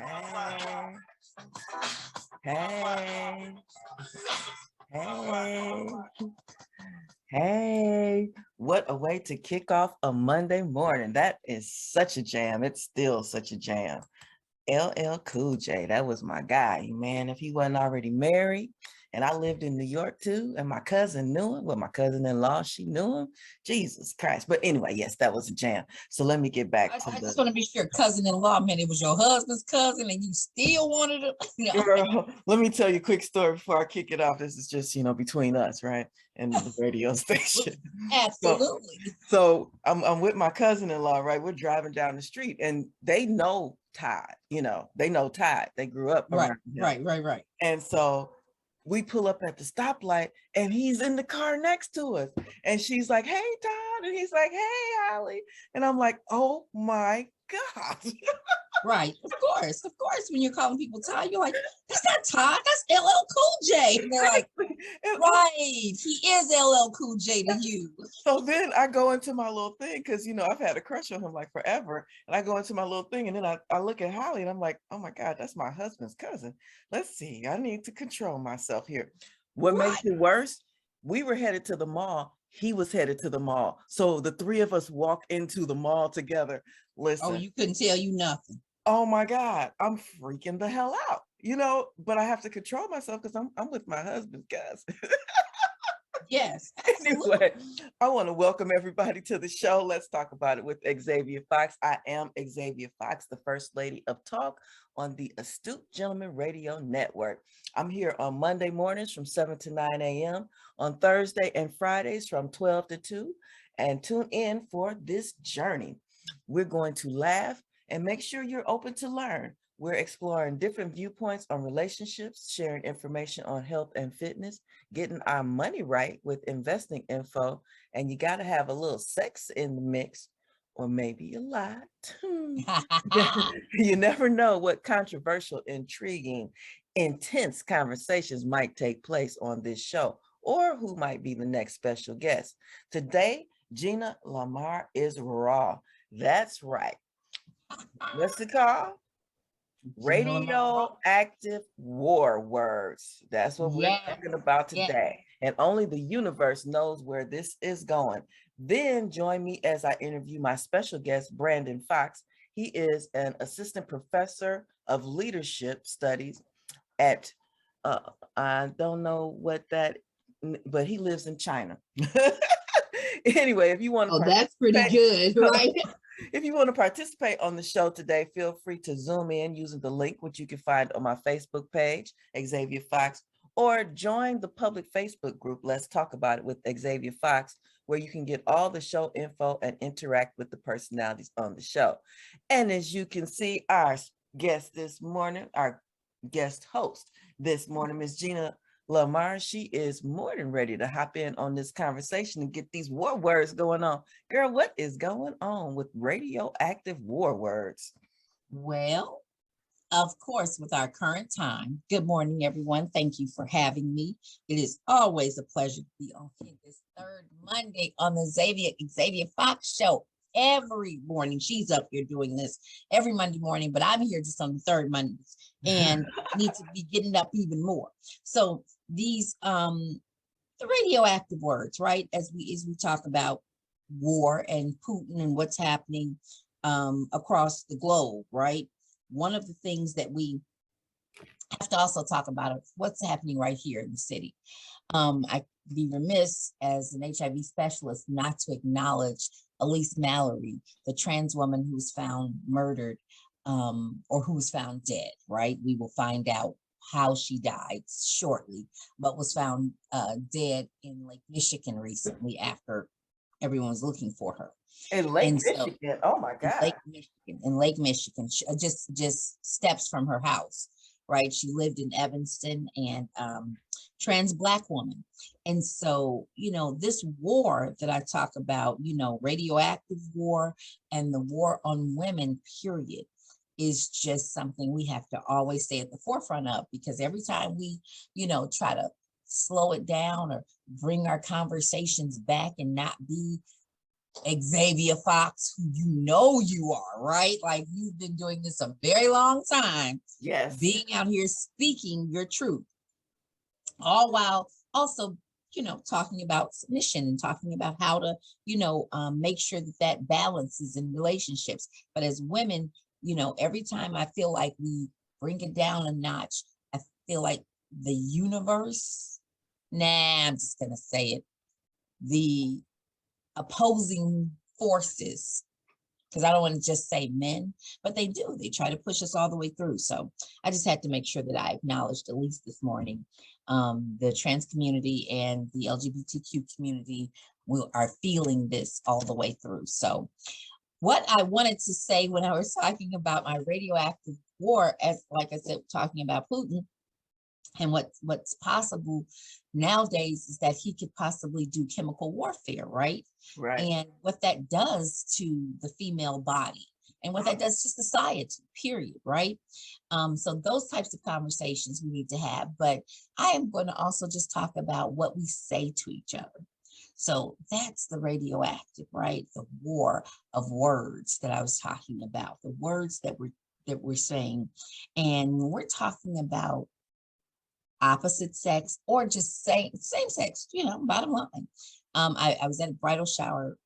Hey, hey, hey, hey. What a way to kick off a Monday morning. That is such a jam. It's still such a jam. LL Cool J, that was my guy, man. If he wasn't already married, and I lived in New York too, and my cousin knew him, well, my cousin-in-law, she knew him. Jesus Christ. But anyway, yes, that was a jam. So let me get back to I the just want to be sure cousin-in-law meant it was your husband's cousin and you still wanted to. girl. Let me tell you a quick story before I kick it off. This is just, between us, right? And the radio station. So, Absolutely. so I'm with my cousin-in-law, right? We're driving down the street and they know Todd, they know Todd. They grew up Right, around him. right. And so we pull up at the stoplight and he's in the car next to us. And she's like, hey, Todd. And he's like, hey, Allie. And I'm like, oh my God. Right. Of course. When you're calling people Todd, you're like, that's not Todd, that's LL Cool J. And they're like, right, he is LL Cool J to you. So then I go into my little thing because, I've had a crush on him like forever. And I go into my little thing and then I look at Holly and I'm like, oh my God, that's my husband's cousin. Let's see, I need to control myself here. What Right. makes it worse? We were headed to the mall. He was headed to the mall. So the three of us walk into the mall together. Oh, Listen, you couldn't tell you nothing. oh my God, I'm freaking the hell out, but I have to control myself because I'm with my husband, guys. Yes, absolutely. Anyway, I want to welcome everybody to the show. Let's talk about it with Xavier Fox. I am Xavier Fox, the First Lady of Talk on the Astute Gentleman Radio Network. I'm here on Monday mornings from 7 to 9 a.m., on Thursday and Fridays from 12 to 2, and tune in for this journey. We're going to laugh and make sure you're open to learn. We're exploring different viewpoints on relationships, sharing information on health and fitness, getting our money right with investing info, and you got to have a little sex in the mix, or maybe a lot. You never know what controversial, intriguing, intense conversations might take place on this show, or who might be the next special guest. Today, Gina Lamar is raw. That's right. What's it called? Radioactive war words. That's what we're Yes, talking about yes. today. And only the universe knows where this is going. Then join me as I interview my special guest, Brandon Fox. He is an assistant professor of leadership studies at, I don't know what that, but he lives in China. Anyway, if you want to Oh, that's pretty good, right? if you want to participate on the show today, feel free to zoom in using the link, which you can find on my Facebook page, Xavier Fox, or join the public Facebook group, Let's Talk About It with Xavier Fox, where you can get all the show info and interact with the personalities on the show. And as you can see, our guest this morning, our guest host this morning, Ms. Gina Lamar, she is more than ready to hop in on this conversation and get these war words going on. Girl, what is going on with radioactive war words? Well, of course, with our current time. Good morning, everyone. Thank you for having me. It is always a pleasure to be on here this third Monday on the Xavier Fox show. Every morning, she's up here doing this every Monday morning, but I'm here just on the third Mondays and need to be getting up even more. So these the radioactive words, right? As we talk about war and Putin and what's happening across the globe, right? One of the things that we have to also talk about is what's happening right here in the city. I'd be remiss as an HIV specialist not to acknowledge Elise Mallory, the trans woman who was found murdered or who was found dead, right? We will find out how she died shortly, but was found dead in Lake Michigan recently after everyone was looking for her. In Lake Michigan, oh my God. In Lake Michigan, just steps from her house, right? She lived in Evanston and trans Black woman. And so, this war that I talk about, radioactive war and the war on women, period, is just something we have to always stay at the forefront of, because every time we, try to slow it down or bring our conversations back and not be Xavier Fox, who you know you are, right? Like you've been doing this a very long time, Yes. being out here speaking your truth, all while also, talking about submission and talking about how to, make sure that that balances in relationships. But as women, every time I feel like we bring it down a notch, I feel like the universe, I'm just going to say it, the opposing forces, because I don't want to just say men, but they do. They try to push us all the way through. So I just had to make sure that I acknowledged, at least this morning, the trans community and the LGBTQ community are feeling this all the way through. So what I wanted to say when I was talking about my radioactive war, as like I said, talking about Putin, and what's possible nowadays is that he could possibly do chemical warfare, right? Right. And what that does to the female body and what that does to society, period, right? So those types of conversations we need to have. But I am going to also just talk about what we say to each other. So that's the radioactive, right? The war of words that I was talking about, the words that we're saying. And we're talking about opposite sex or just same sex, bottom line. I was at a bridal shower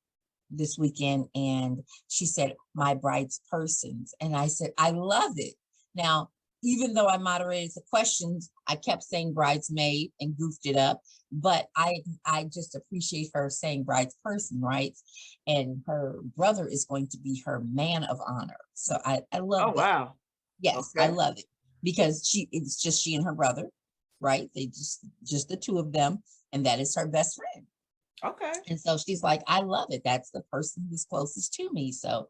this weekend and she said, my bride's persons. And I said, I love it. Now, even though I moderated the questions, I kept saying bridesmaid and goofed it up. But I just appreciate her saying bride's person, right? And her brother is going to be her man of honor. So I love Oh, that. wow. Yes, I Okay. love it because it's just she and her brother, right? They just the two of them, and that is her best friend. Okay. And so she's like, I love it. That's the person who's closest to me. So,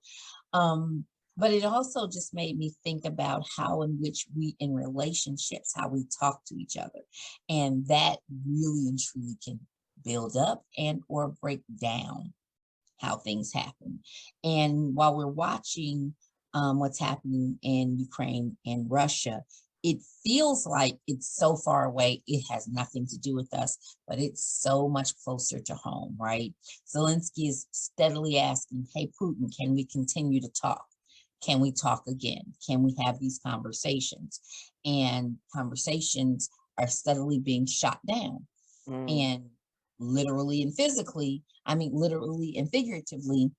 but it also just made me think about how in which we in relationships, how we talk to each other. And that really and truly can build up and or break down how things happen. And while we're watching what's happening in Ukraine and Russia, it feels like it's so far away. It has nothing to do with us, but it's so much closer to home, right? Zelensky is steadily asking, hey, Putin, can we continue to talk? Can we talk again? Can we have these conversations? And conversations are steadily being shot down. And literally and physically, literally and figuratively,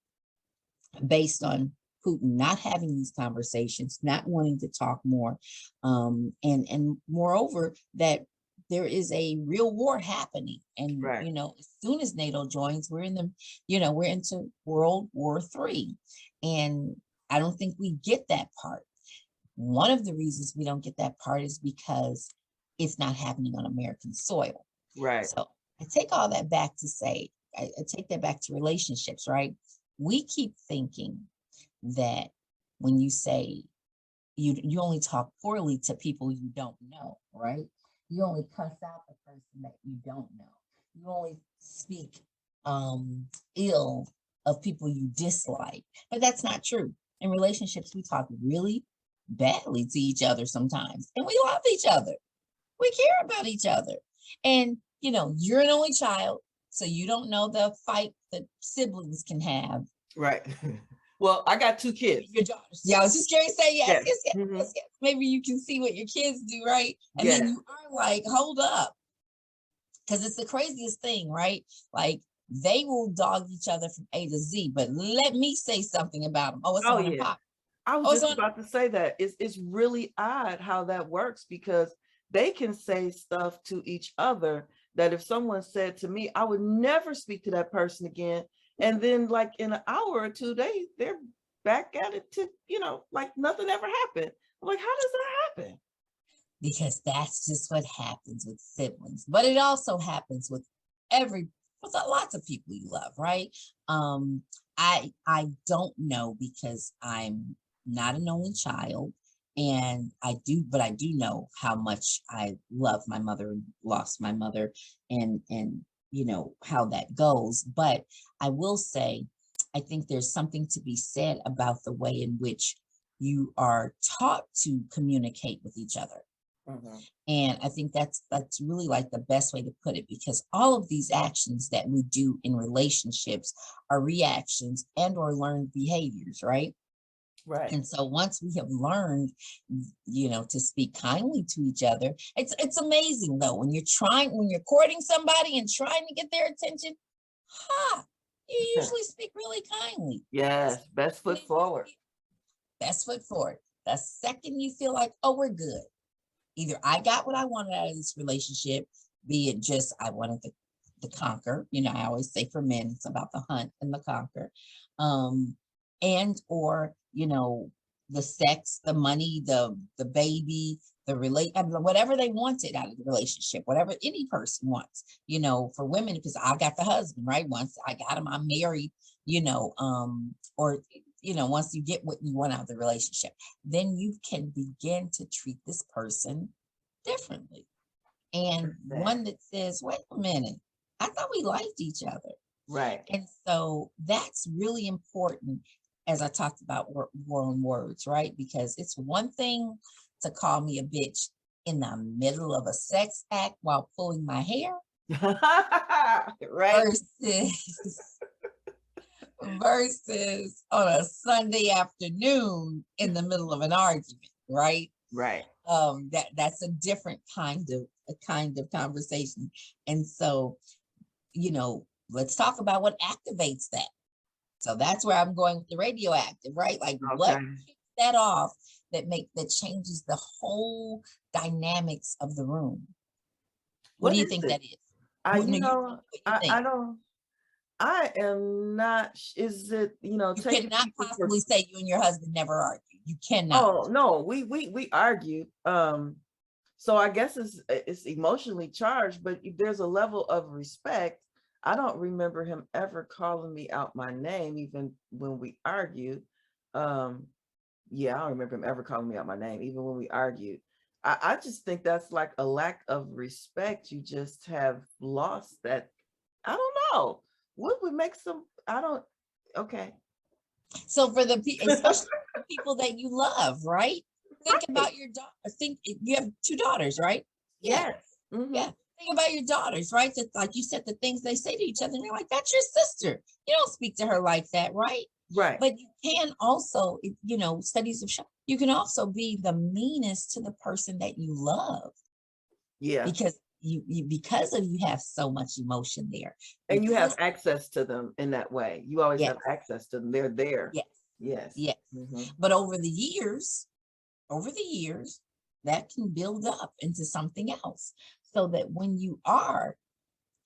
based on Putin not having these conversations, not wanting to talk more, and moreover that there is a real war happening. And Right. as soon as NATO joins, we're into World War III, and I don't think we get that part. One of the reasons we don't get that part is because it's not happening on American soil. Right. So I take all that back to say, I take that back to relationships, right? We keep thinking that when you say you only talk poorly to people you don't know, right? You only cuss out the person that you don't know. You only speak ill of people you dislike. But that's not true. In relationships, we talk really badly to each other sometimes, and we love each other. We care about each other. And you're an only child, so you don't know the fight that siblings can have. Right. Well, I got 2 kids. Your daughters. Yeah, I was just going to say yes. Mhm. Yes. Maybe you can see what your kids do, right? And Yes. then you are like, hold up. Because it's the craziest thing, right? Like they will dog each other from A to Z, but let me say something about them. Oh, it's Oh, on and yeah. pop. I was Oh, it's just on. about to say that. It's really odd how that works because they can say stuff to each other that if someone said to me, I would never speak to that person again. And then like in an hour or two, they're back at it to, like nothing ever happened. I'm like, how does that happen? Because that's just what happens with siblings. But it also happens with lots of people you love, right? I don't know because I'm not an only child, and but I do know how much I love my mother and lost my mother, and how that goes. But I will say, I think there's something to be said about the way in which you are taught to communicate with each other. Mhm. And I think that's really like the best way to put it, because all of these actions that we do in relationships are reactions and or learned behaviors, right? Right. And so once we have learned, to speak kindly to each other, it's amazing though when you're courting somebody and trying to get their attention, you usually speak really kindly. Yes, best foot forward. Best foot forward. The second you feel like, oh, we're good. Either I got what I wanted out of this relationship, be it just I wanted to conquer. I always say for men, it's about the hunt and the conquer. And or, the sex, the money, the baby, whatever they wanted out of the relationship, whatever any person wants, for women, because I got the husband, right? Once I got him, I'm married, or once you get what you want out of the relationship, then you can begin to treat this person differently. And one that says, wait a minute, I thought we liked each other. Right. And so that's really important, as I talked about war on words, right? Because it's one thing to call me a bitch in the middle of a sex act while pulling my hair, right. versus on a Sunday afternoon in the middle of an argument, right? Right. That's a different kind of conversation. And so, let's talk about what activates that. So that's where I'm going with the radioactive, right? Like what kicks that off that changes the whole dynamics of the room. What do you think that is? I don't. I am not. Is it, You taking cannot people for? possibly say you and your husband never argue. You cannot. Oh no, we argued. So I guess it's emotionally charged, but there's a level of respect. I don't remember him ever calling me out my name, even when we argued. Yeah, I don't remember him ever calling me out my name, even when we argued. I just think that's like a lack of respect. You just have lost that. I don't know. What would make some, I don't, okay. So for especially the people that you love, right? Think about your daughter. Think you have 2 daughters, right? Yes. Mm-hmm. Yeah. Think about your daughters, right? That, like you said, the things they say to each other, and you're like, that's your sister. You don't speak to her like that, right? Right. But you can also, studies have shown you can also be the meanest to the person that you love. Yeah. Because you have so much emotion there. And you have access to them in that way. You always have access to them. They're there. Yes. Yes. Yes. Mm-hmm. But over the years, that can build up into something else. So that when you are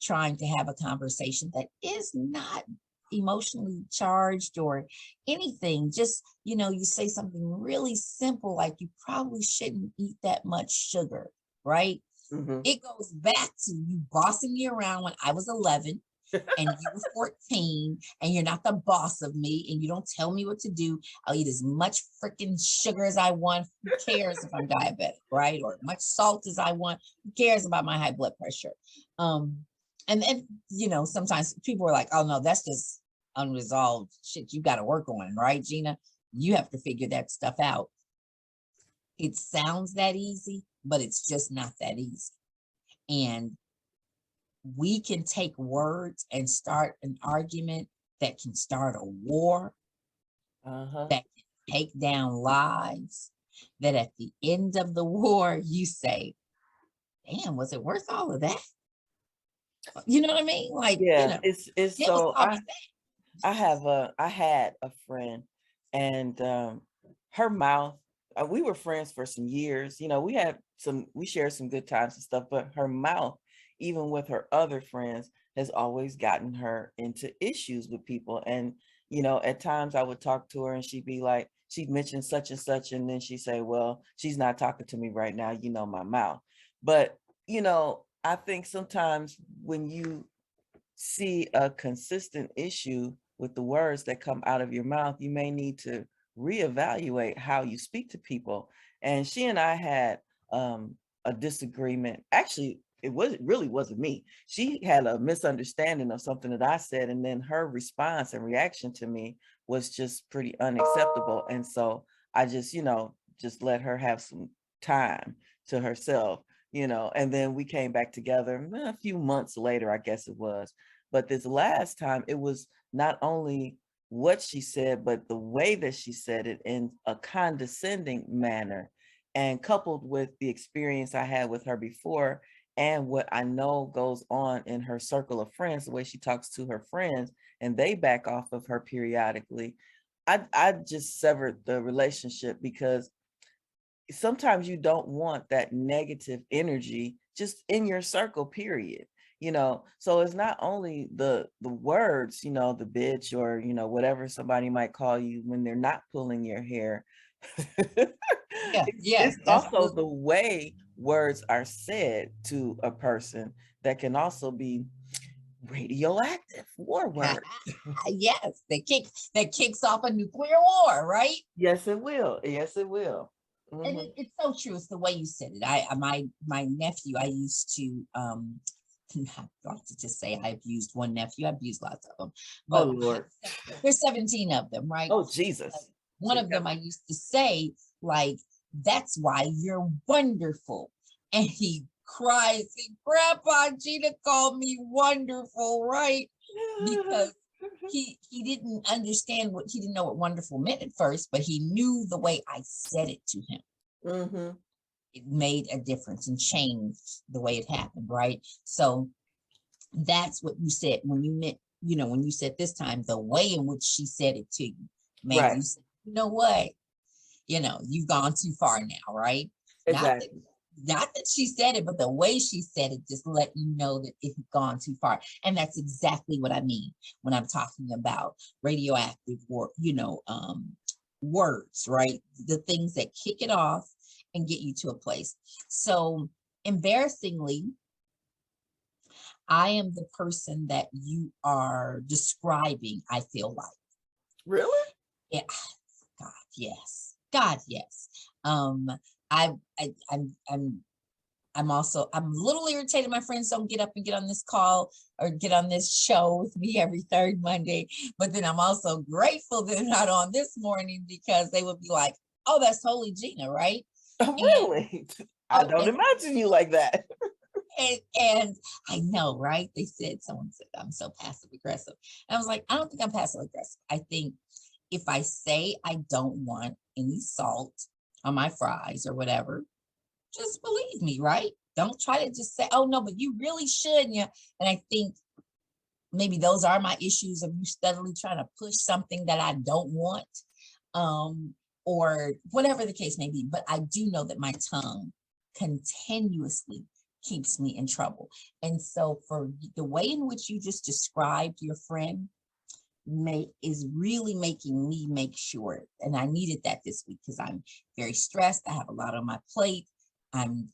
trying to have a conversation that is not emotionally charged or anything, just, you say something really simple, like you probably shouldn't eat that much sugar, right? Mm-hmm. It goes back to you bossing me around when I was 11 and you were 14, and you're not the boss of me, and you don't tell me what to do. I'll eat as much freaking sugar as I want. Who cares if I'm diabetic, right? Or much salt as I want. Who cares about my high blood pressure? And then, sometimes people are like, oh no, that's just unresolved shit you got to work on, right, Gina? You have to figure that stuff out. It sounds that easy, but it's just not that easy. And we can take words and start an argument that can start a war, that can take down lives, that at the end of the war, you say, damn, was it worth all of that? You know what I mean? Like, yeah, it's so I had a friend, and her mouth, we were friends for some years. We shared some good times and stuff, but her mouth, even with her other friends, has always gotten her into issues with people. And, at times I would talk to her and she'd mention such and such, and then she'd say, well, she's not talking to me right now, my mouth. But, I think sometimes when you see a consistent issue with the words that come out of your mouth, you may need to reevaluate how you speak to people. And she and I had a disagreement. Actually, really wasn't me. She had a misunderstanding of something that I said, and then her response and reaction to me was just pretty unacceptable. And so I just let her have some time to herself, and then we came back together a few months later, I guess it was. But this last time, it was not only what she said, but the way that she said it in a condescending manner. And coupled with the experience I had with her before and what I know goes on in her circle of friends, the way she talks to her friends and they back off of her periodically, I just severed the relationship because sometimes you don't want that negative energy just in your circle, period. So it's not only the words, the bitch or whatever somebody might call you when they're not pulling your hair. Yeah, It's yes, that's also the way words are said to a person that can also be radioactive war words. yes, that kicks off a nuclear war, right? Yes, it will. Yes, it will. And Mhm. it's so true. It's the way you said it. My nephew, I used to I like to just say I've used one nephew. I've used lots of them, Oh but Lord. there's 17 of them, right? Oh But Jesus. one So of them I used to say, like, that's why you're wonderful. And he cries, Grandpa Gina called me wonderful, right? Because he didn't understand he didn't know what wonderful meant at first, but he knew the way I said it to him. Mm-hmm. It made a difference and changed the way it happened, right? So that's what you said when you meant, when you said this time, the way in which she said it to you made Right. you say, you know what? You've gone too far now, right? Not that Exactly. not that she said it, but the way she said it just let you know that it had gone too far. And that's exactly what I mean when I'm talking about radioactive words, right? The things that kick it off and get you to a place. So embarrassingly, I am the person that you are describing, I feel like. Really? Yeah, God, yes. God, yes. Um, I, I'm also I'm a little irritated. My friends don't get up and get on this call or get on this show with me every third Monday. But then I'm also grateful they're not on this morning because they would be like, "Oh, that's Holy Gina, right?" Oh, And really? I oh, don't imagine you like that. and I know, right? Someone said I'm so passive aggressive. And I was like, I don't think I'm passive aggressive. I think if I say I don't want any salt on my fries or whatever, just believe me, right? Don't try to just say, oh no, but you really should. Yeah. And I think maybe those are my issues of you steadily trying to push something that I don't want. Or whatever the case may be. But I do know that my tongue continuously keeps me in trouble. And so for the way in which you just described your friend is really making me make sure, and I needed that this week because I'm very stressed. I have a lot on my plate. I'm,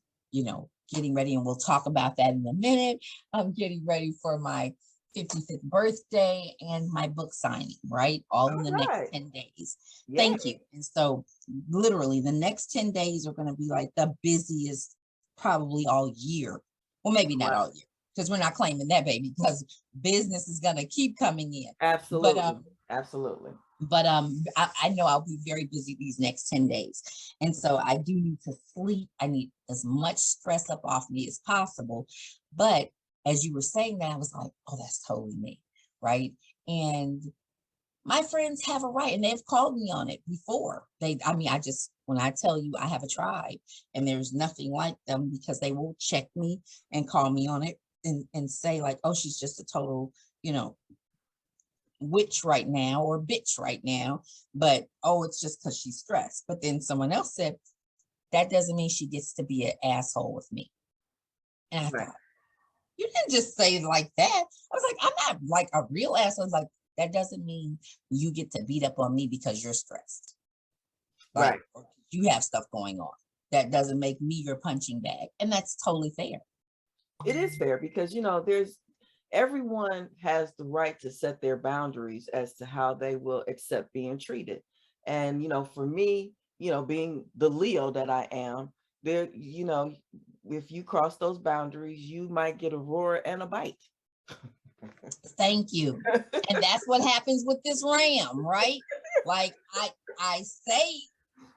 getting ready, and we'll talk about that in a minute. I'm getting ready for my 55th birthday and my book signing, right? All in All the next right. 10 days. Yeah. Thank you. And so literally the next 10 days are going to be like the busiest probably all year. Well, maybe not Right. all year because we're not claiming that, baby, because business is going to keep coming in. But Absolutely. Absolutely. I know I'll be very busy these next 10 days. And so I do need to sleep. I need as much stress up off me as possible. But as you were saying that, I was like, oh, that's totally me. Right. And my friends have a right, and they've called me on it before. When I tell you I have a tribe and there's nothing like them because they will check me and call me on it and say like, oh, she's just a total, witch right now or bitch right now, but oh, it's just because she's stressed. But then someone else said, that doesn't mean she gets to be an asshole with me. And I Right. thought, you didn't just say it like that. I was like, I'm not like a real asshole. I was like, that doesn't mean you get to beat up on me because you're stressed. Like, Right. or you have stuff going on. That doesn't make me your punching bag. And that's totally fair. It is fair because everyone has the right to set their boundaries as to how they will accept being treated. And for me, being the Leo that I am, there, if you cross those boundaries, you might get a roar and a bite. Thank you. And that's what happens with this ram, right? Like I say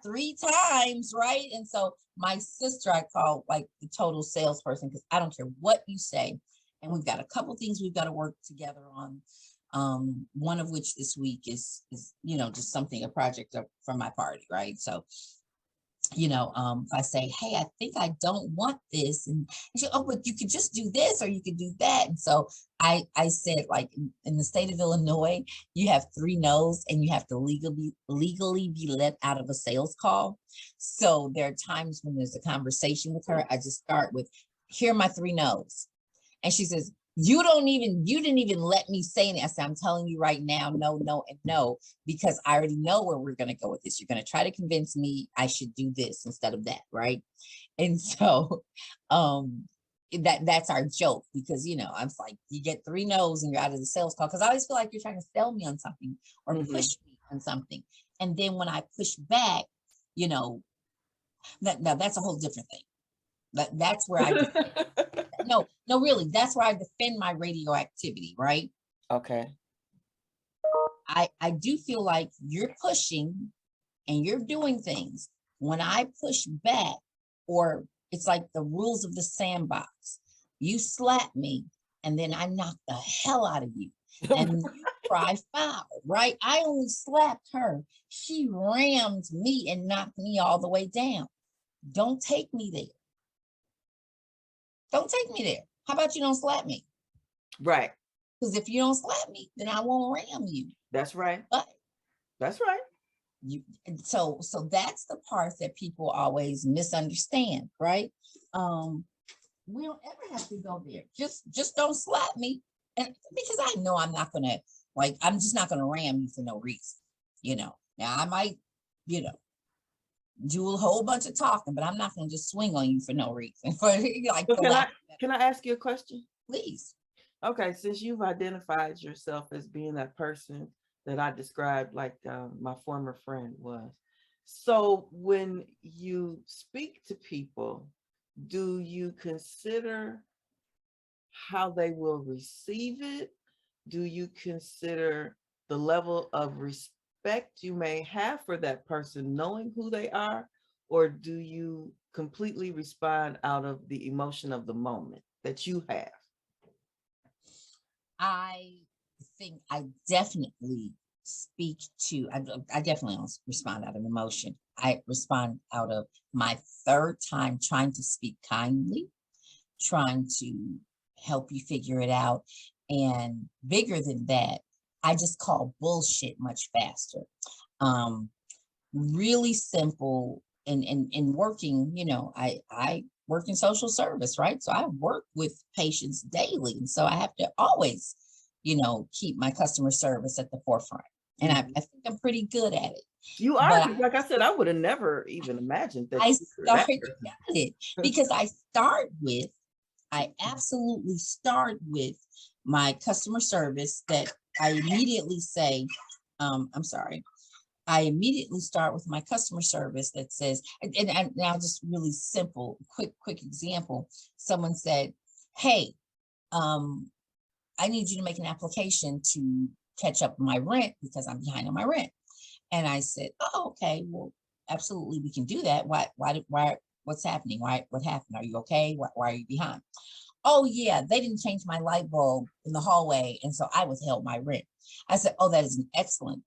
3 times, right? And so my sister, I call like the total salesperson, because I don't care what you say. And we've got a couple things we've got to work together on. One of which this week is just something, a project from my party, right? So if I say, hey, I think I don't want this, and she, oh, but you could just do this or you could do that. And so I said, like, in the state of Illinois, you have 3 no's and you have to legally be let out of a sales call. So there are times when there's a conversation with her, I just start with, here are my 3 no's. And she says, you didn't even let me say anything. I said, I'm telling you right now, no, no, and no, because I already know where we're going to go with this. You're going to try to convince me I should do this instead of that, right? And so that's our joke, because I'm like, you get 3 no's and you're out of the sales call, because I always feel like you're trying to sell me on something or push me on something. And then when I push back, now that's a whole different thing. That's where I no, really, that's where I defend my radioactivity, right? Okay. I do feel like you're pushing and you're doing things. When I push back, or it's like the rules of the sandbox, you slap me and then I knock the hell out of you and you cry foul, right? I only slapped her. She rammed me and knocked me all the way down. Don't take me there. Don't take me there. How about you don't slap me? Right. Because if you don't slap me, then I won't ram you. That's right. But that's right. So that's the part that people always misunderstand, right? We don't ever have to go there. Just don't slap me. And because I know I'm not gonna, I'm just not gonna ram you for no reason. Now I might, do a whole bunch of talking, but I'm not going to just swing on you for no reason. Can I ask you a question? Please. Okay, since you've identified yourself as being that person that I described, like my former friend was, so when you speak to people, do you consider how they will receive it? Do you consider the level of respect you may have for that person knowing who they are, or do you completely respond out of the emotion of the moment that you have? I think I definitely speak to, I definitely don't respond out of emotion. I respond out of my 3rd time trying to speak kindly, trying to help you figure it out. And bigger than that, I just call bullshit much faster. Really simple. In working, I work in social service, right? So I work with patients daily. And so I have to always, keep my customer service at the forefront. And I think I'm pretty good at it. You are, like I said, I would have never even imagined that. I it because I absolutely start with my customer service, that I immediately say, I'm sorry. I immediately start with my customer service that says, and now just really simple, quick example. Someone said, hey, I need you to make an application to catch up my rent because I'm behind on my rent. And I said, oh, okay, well, absolutely, we can do that. Why, what's happening? What happened? Are you okay? Why are you behind? Oh yeah, they didn't change my light bulb in the hallway, and so I withheld my rent. I said, oh, that is an excellent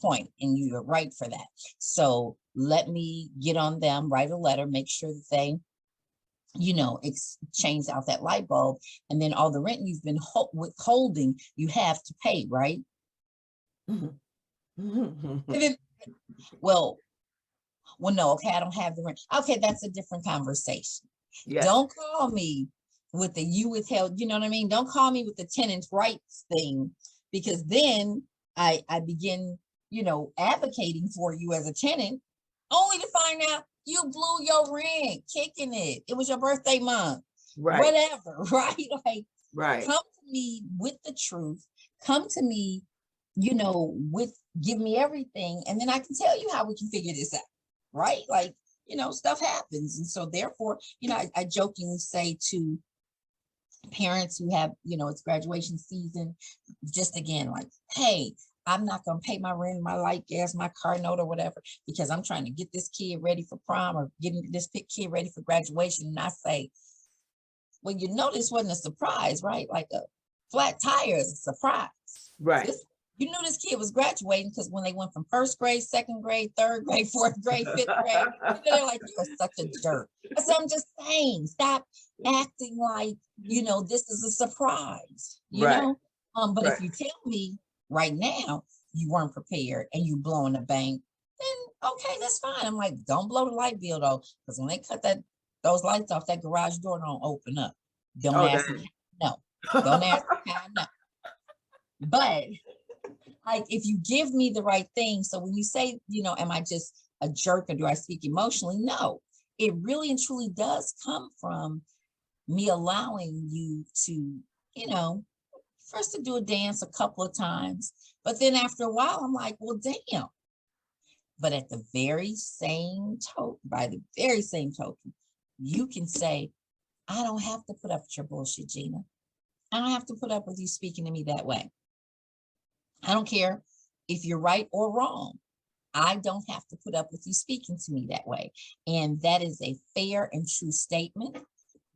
point, and you're right for that. So let me get on them, write a letter, make sure that they, exchange out that light bulb, and then all the rent you've been withholding, you have to pay, right? Then, well, no, okay, I don't have the rent. Okay, that's a different conversation. Yes. Don't call me with the you withheld, you know what I mean? Don't call me with the tenant's rights thing, because then I begin, advocating for you as a tenant, only to find out you blew your rent, kicking it. It was your birthday month, right? Whatever, right? Right. Come to me with the truth. Come to me, give me everything, and then I can tell you how we can figure this out, right? Stuff happens. And so therefore, I jokingly say to parents who have, it's graduation season, just again, hey, I'm not going to pay my rent, my light, gas, my car note or whatever, because I'm trying to get this kid ready for prom or getting this kid ready for graduation. And I say, well, you know, this wasn't a surprise, right? Like a flat tire is a surprise. Right. You knew this kid was graduating because when they went from first grade, second grade, third grade, fourth grade, fifth grade, they're like, you're such a jerk. So I'm just saying, stop acting like, you know, this is a surprise, you Right. know? But Right. if you tell me right now you weren't prepared and you blowing the bank, then okay, that's fine. I'm like, don't blow the light bill though, because when they cut those lights off, that garage door don't open up. Don't Oh, ask me. No, don't ask me how I know. But like, if you give me the right thing, so when you say, you know, am I just a jerk or do I speak emotionally? No, it really and truly does come from me allowing you to, you know, first to do a dance a couple of times, but then after a while, I'm like, well, damn. But at the very same token, by the very same token, you can say, I don't have to put up with your bullshit, Gina. I don't have to put up with you speaking to me that way. I don't care if you're right or wrong. I don't have to put up with you speaking to me that way. And that is a fair and true statement.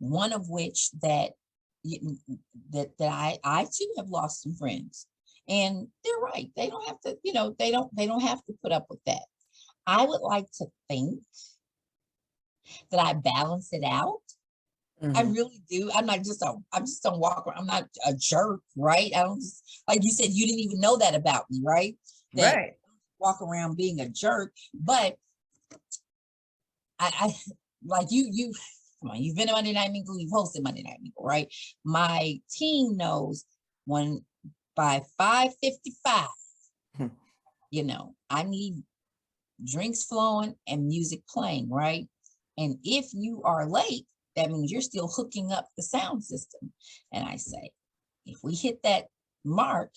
One of which that I too have lost some friends. And they're right. They don't have to, you know, they don't have to put up with that. I would like to think that I balance it out. I really do. I'm just don't walk around. I'm not a jerk, right? I don't just, like you said, you didn't even know that about me, right? That Right. walk around being a jerk. But I like you come on, you've been to Monday Night Mingle, you've hosted Monday Night Mingle, right? My team knows when by 5:55, you know, I need drinks flowing and music playing, right? And if you are late, that means you're still hooking up the sound system. And I say, if we hit that mark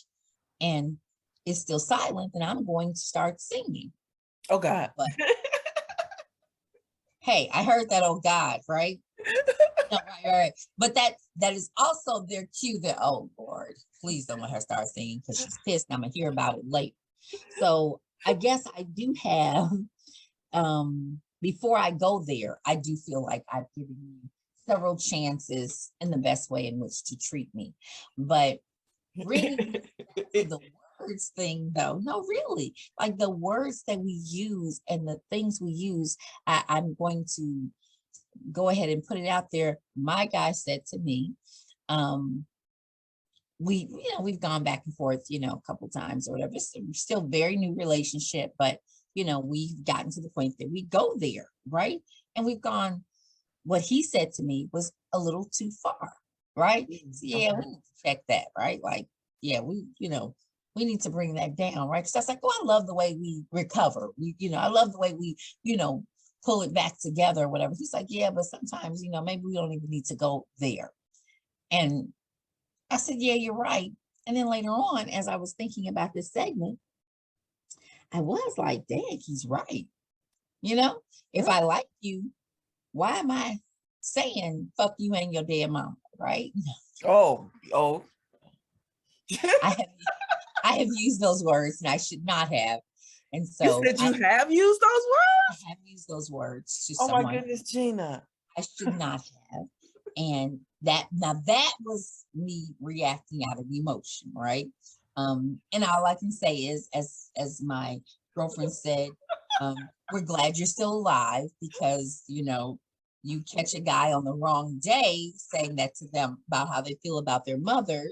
and it's still silent, then I'm going to start singing. Oh God. But hey, I heard that, oh God, right? No, right. But that is also their cue that, oh Lord, please don't let her start singing because she's pissed. And I'm gonna hear about it later. So I guess I do have before I go there, I do feel like I've given you several chances in the best way in which to treat me. But bringing the words thing though, no, really, like the words that we use and the things we use, I'm going to go ahead and put it out there. My guy said to me, we've gone back and forth, you know, a couple times or whatever. It's still very new relationship, but you know, we've gotten to the point that we go there, right? And we've gone, what he said to me was a little too far, right? So, yeah, we need to check that, right? Like, yeah, we need to bring that down, right? Because that's like, oh, I love the way we recover. I love the way we, pull it back together or whatever. He's like, yeah, but sometimes, maybe we don't even need to go there. And I said, yeah, you're right. And then later on, as I was thinking about this segment, I was like, dang, he's right. If I like you, why am I saying fuck you and your dead mama, right? Oh. I have used those words and I should not have. And so you said you have used those words? I have used those words to someone. Oh my someone goodness, Gina. I should not have. And that was me reacting out of emotion, right? And all I can say is, as my girlfriend said, we're glad you're still alive because you catch a guy on the wrong day saying that to them about how they feel about their mother.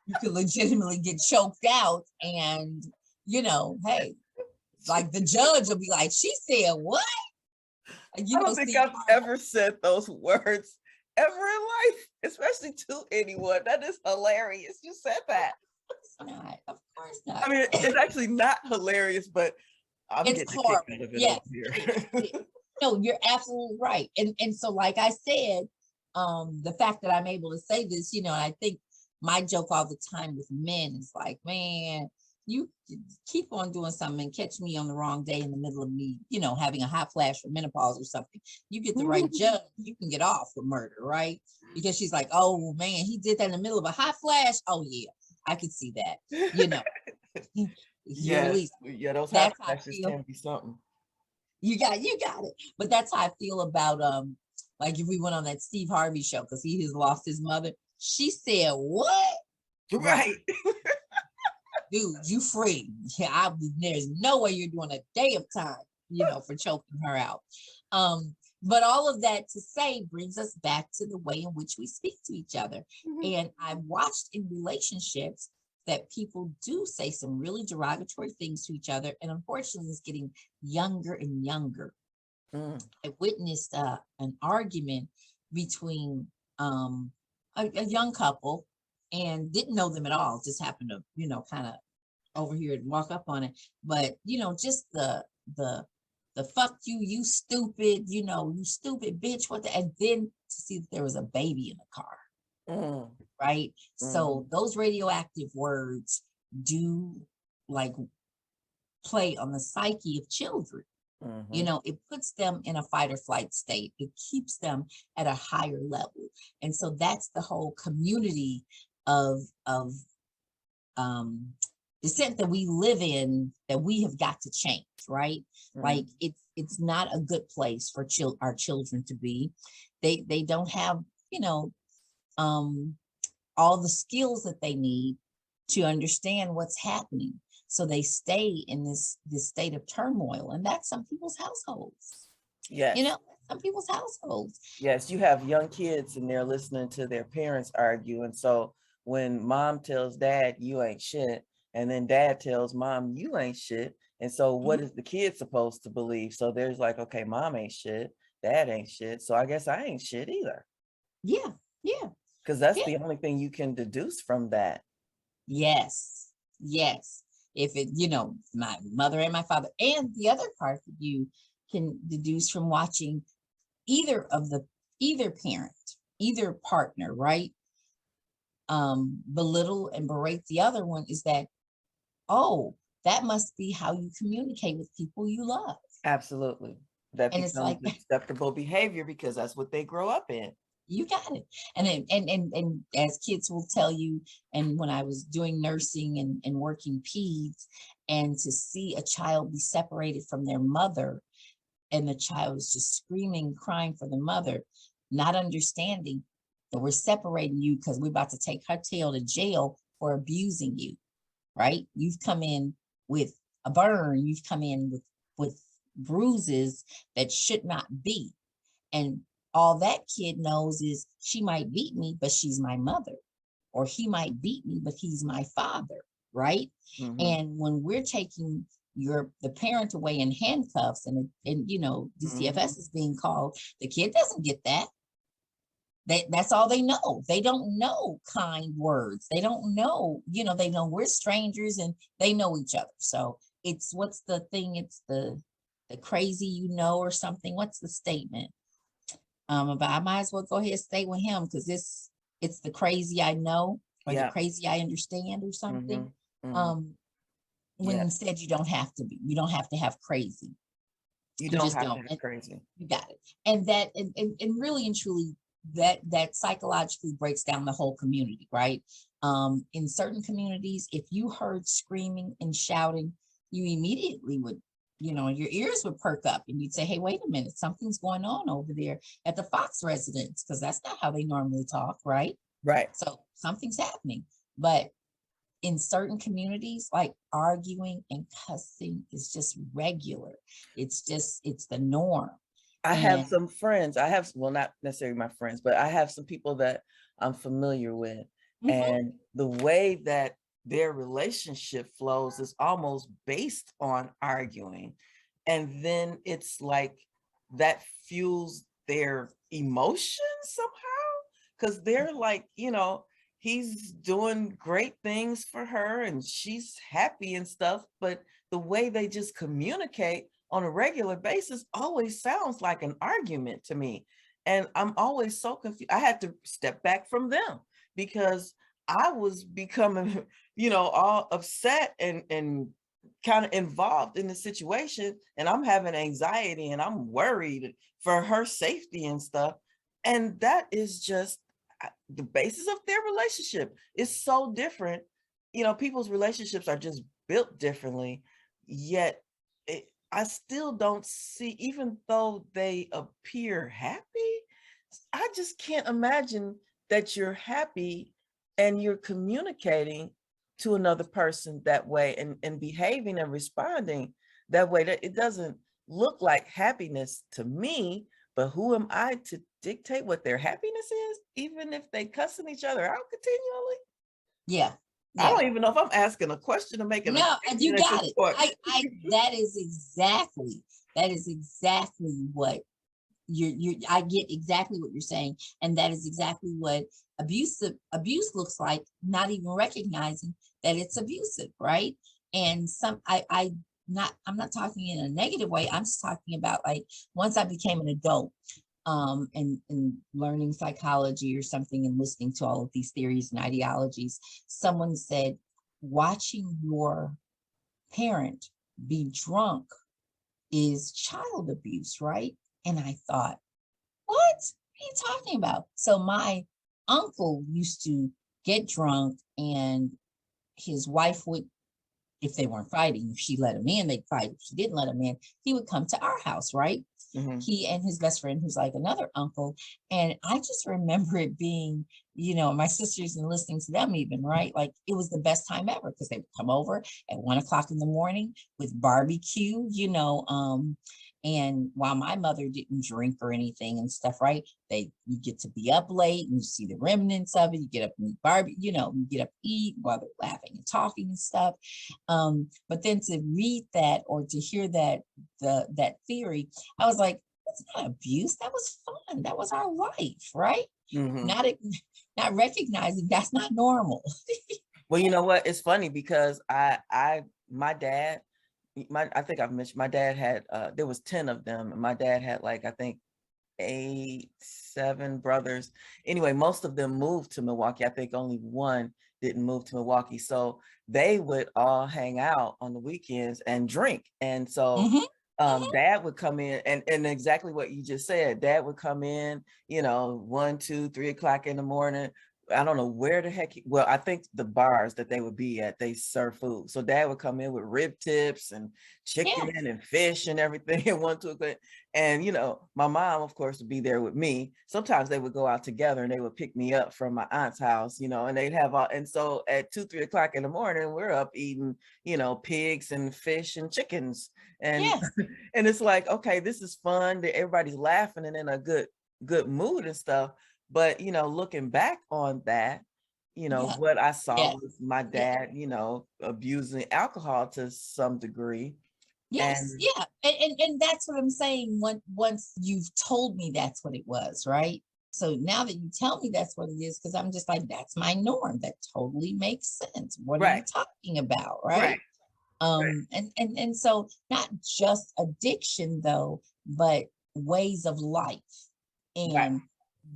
You could legitimately get choked out, and hey, like the judge will be like, she said what? I don't think I've ever said those words ever in life, especially to anyone. That is hilarious. You said that. It's not, of course not. I mean, it's actually not hilarious, but it's horrible. Yeah. No, you're absolutely right. And so, like I said, the fact that I'm able to say this, and I think my joke all the time with men is like, man, you keep on doing something and catch me on the wrong day in the middle of me, having a hot flash for menopause or something. You get the right judge, you can get off with murder, right? Because she's like, oh man, he did that in the middle of a hot flash. Oh yeah, I could see that, you know, you Yes, release. yeah, those hot That's how I flashes feel. can be something. You got it. But that's how I feel about like if we went on that Steve Harvey show because he has lost his mother. She said, "What?" Right, Right. dude, you free. Yeah, there's no way you're doing a day of time, for choking her out. But all of that to say brings us back to the way in which we speak to each other. Mhm. And I've watched in relationships that people do say some really derogatory things to each other. And unfortunately, it's getting younger and younger. Mm. I witnessed an argument between a young couple and didn't know them at all, just happened to, kind of over here and walk up on it. But, just the fuck you, you stupid, you stupid bitch, what the, and then to see that there was a baby in the car, Mm. right? So Mhm. those radioactive words do like play on the psyche of children. Mhm. It puts them in a fight or flight state. It keeps them at a higher level. And so that's the whole community of um descent that we live in that we have got to change, right? Mm. Like it's not a good place for our children to be. They don't have, you know, um all the skills that they need to understand what's happening. So they stay in this state of turmoil. And that's some people's households. You Yes. know, some people's households. Yes, you have young kids and they're listening to their parents argue. And so when mom tells dad, you ain't shit, and then dad tells mom, you ain't shit. And so what Mhm. is the kid supposed to believe? So there's like, okay, mom ain't shit, dad ain't shit. So I guess I ain't shit either. Yeah, yeah, Because that's yeah. the only thing you can deduce from that. Yes, yes. If it, my mother and my father, and the other part that you can deduce from watching either of the either parent, either partner, right? Belittle and berate the other one is that, oh, that must be how you communicate with people you love. Absolutely. That And it's becomes like, acceptable behavior because that's what they grow up in. you got it. And as kids will tell you, and when I was doing nursing and working peds, and to see a child be separated from their mother, and the child is just screaming, crying for the mother, not understanding that we're separating you because we're about to take her tail to jail for abusing you, right? You've come in with a burn, you've come in with bruises that should not be. And all that kid knows is she might beat me, but she's my mother. Or he might beat me, but he's my father, right? Hmm. And when we're taking the parent away in handcuffs and Hmm. DCFS is being called, the kid doesn't get that. That's all they know. They don't know kind words. They don't know, they know we're strangers and they know each other. So it's what's the thing? It's the crazy, or something. What's the statement? But I might as well go ahead and stay with him because it's the crazy I know or the Yeah. crazy I understand or something. Hmm. Hmm. Um, when Yeah. instead you don't have to have crazy. You You don't just have to don't. have And crazy. you got it. And that and really and truly that psychologically breaks down the whole community, right? In certain communities, if you heard screaming and shouting, you immediately would, your ears would perk up and you'd say, hey, wait a minute, something's going on over there at the Fox residence, because that's not how they normally talk, right? Right. So something's happening. But in certain communities, like arguing and cussing is just regular. It's the norm. I have And some friends. I have, well, not necessarily my friends, but I have some people that I'm familiar with. mhm, And the way that their relationship flows is almost based on arguing. And then it's like that fuels their emotions somehow. Because they're like, he's doing great things for her and she's happy and stuff. But the way they just communicate on a regular basis always sounds like an argument to me. And I'm always so confused. I had to step back from them because I was becoming, all upset and kind of involved in the situation. And I'm having anxiety and I'm worried for her safety and stuff. And that is just the basis of their relationship is so different people's relationships are just built differently, yet I still don't see, even though they appear happy, I just can't imagine that you're happy and you're communicating to another person that way, and behaving and responding that way. That it doesn't look like happiness to me, but who am I to dictate what their happiness is, even if they cussing each other out continually? Yeah. I Yeah. don't even know if I'm asking a question or making a No, and you statement at this got it. point. That is exactly what I get exactly what you're saying. And that is exactly what abuse looks like, not even recognizing that it's abusive, right? And I'm not talking in a negative way. I'm just talking about, like, once I became an adult, and learning psychology or something, and listening to all of these theories and ideologies, someone said, watching your parent be drunk is child abuse, right? And I thought, what are you talking about? So my uncle used to get drunk, and his wife would, if they weren't fighting, if she let him in, they'd fight. If she didn't let him in, he would come to our house, right? Mhm. He and his best friend, who's like another uncle. And I just remember it being, my sisters, and listening to them even, right? Like, it was the best time ever, because they would come over at 1 o'clock in the morning with barbecue, and while my mother didn't drink or anything and stuff, right? You get to be up late and you see the remnants of it. You get up and eat barbecue, you get up, eat while they're laughing and talking and stuff. But then to read that, or to hear that theory, I was like, that's not abuse. That was fun. That was our life, right? Mhm. Not recognizing that's not normal. Well, you know what? It's funny because my dad, I think I've mentioned my dad had, there was 10 of them, and my dad had, like, I think 8, 7 brothers. Anyway, most of them moved to Milwaukee. I think only one didn't move to Milwaukee. So they would all hang out on the weekends and drink. And so Hmm. Hmm. dad would come in, and exactly what you just said, dad would come in, 1, 2, 3 o'clock in the morning. I don't know where the heck well, I think the bars that they would be at, they serve food. So dad would come in with rib tips and chicken Yeah. and fish and everything at 1, 2 o'clock. And my mom, of course, would be there with me. Sometimes they would go out together, and they would pick me up from my aunt's house, and they'd have all, and so at 2, 3 o'clock in the morning, we're up eating, pigs and fish and chickens. And Yes. and it's like, okay, this is fun. Everybody's laughing and in a good mood and stuff. But looking back on that, Yeah. what I saw Yeah. was my Yeah. dad, abusing alcohol to some degree. Yes, And yeah. And that's what I'm saying. Once you've told me that's what it was, right? So now that you tell me that's what it is, because I'm just like, that's my norm. That totally makes sense. What are you right, talking about, right? right, right, And so not just addiction though, but ways of life. right. And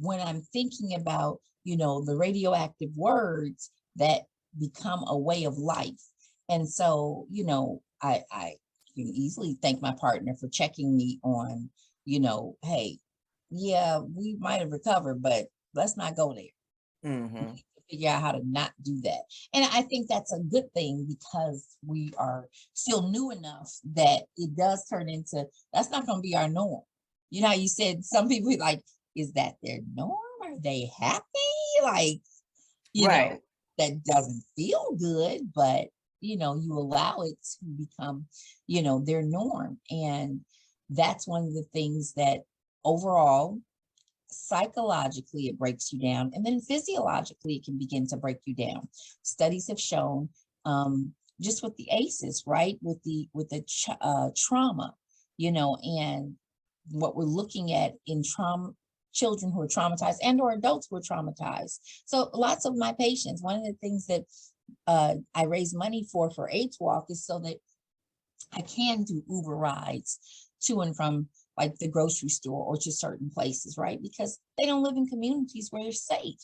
when I'm thinking about, the radioactive words that become a way of life. And so, I can easily thank my partner for checking me on, hey, yeah, we might have recovered, but let's not go there. We Hmm. need to figure out how to not do that. And I think that's a good thing, because we are still new enough that it does turn into, that's not going to be our norm. You know how you said some people like, is that their norm? Are they happy? Like, you Right. know, that doesn't feel good, but you allow it to become, their norm. And that's one of the things that overall, psychologically, it breaks you down, and then physiologically it can begin to break you down. Studies have shown, just with the aces, right, with the trauma, and what we're looking at in trauma, children who are traumatized, and or adults who are traumatized. So lots of my patients, one of the things that I raise money for AIDS Walk, is so that I can do Uber rides to and from, like, the grocery store or to certain places, right? Because they don't live in communities where they're safe.